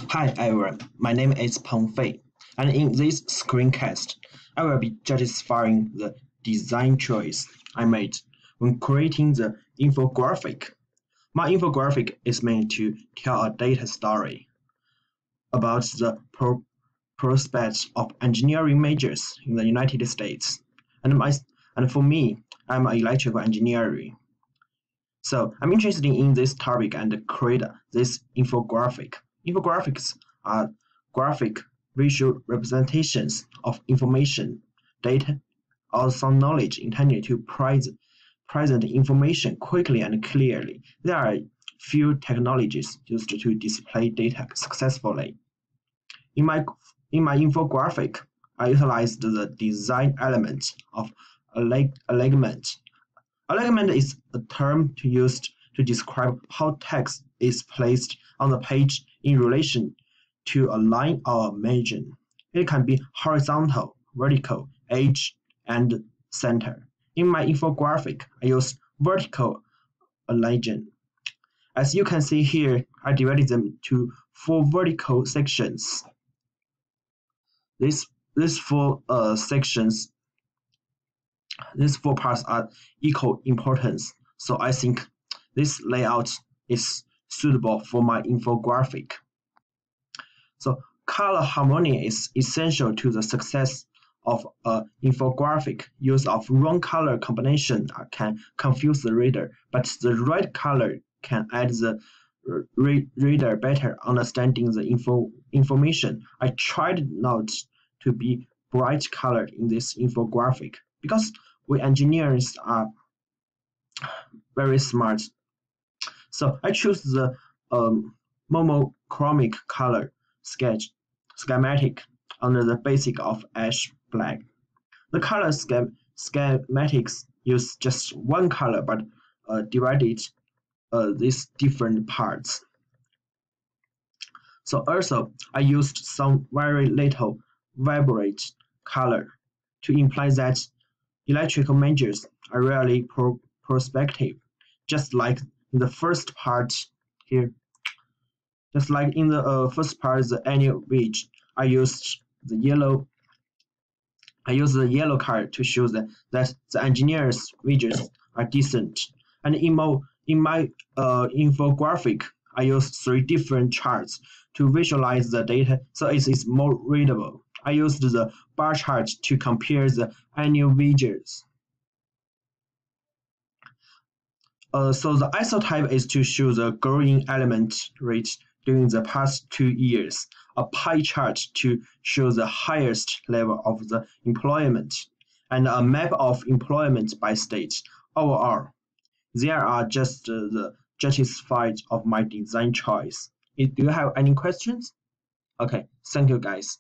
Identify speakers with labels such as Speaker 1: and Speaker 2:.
Speaker 1: Hi everyone, my name is Peng Fei, and in this screencast, I will be justifying the design choice I made when creating the infographic. My infographic is meant to tell a data story about the prospects of engineering majors in the United States. And for me, I'm an electrical engineer. So I'm interested in this topic and create this infographic. Infographics are graphic visual representations of information, data, or some knowledge intended to present information quickly and clearly. There are few technologies used to display data successfully. In my infographic, I utilized the design element of alignment. Alignment is a term used to describe how text is placed on the page in relation to a line or a margin. It can be horizontal, vertical, edge, and center. In my infographic, I use vertical alignment. As you can see here, I divided them to 4 vertical sections. These four sections, these 4 parts are equal importance, so I think this layout is suitable for my infographic. So color harmony is essential to the success of an infographic. Use of wrong color combination can confuse the reader, but the right color can aid the reader better understanding the information. I tried not to be bright colored in this infographic because we engineers are very smart. So I choose the monochromatic color schematic under the basic of ash black. The color schematics use just one color but divided these different parts. So also I used some very little vibrant color to imply that electrical majors are really prospective, just like in the first part here. Just like in the first part, the annual wage, I used the yellow card to show that the engineers' wages are decent. And in my infographic, I used 3 different charts to visualize the data so it is more readable. I used the bar chart to compare the annual wages. So the isotype is to show the growing element rate during the past 2 years, a pie chart to show the highest level of the employment, and a map of employment by state. Overall, there are just the justified of my design choice. Do you have any questions? Okay, thank you guys.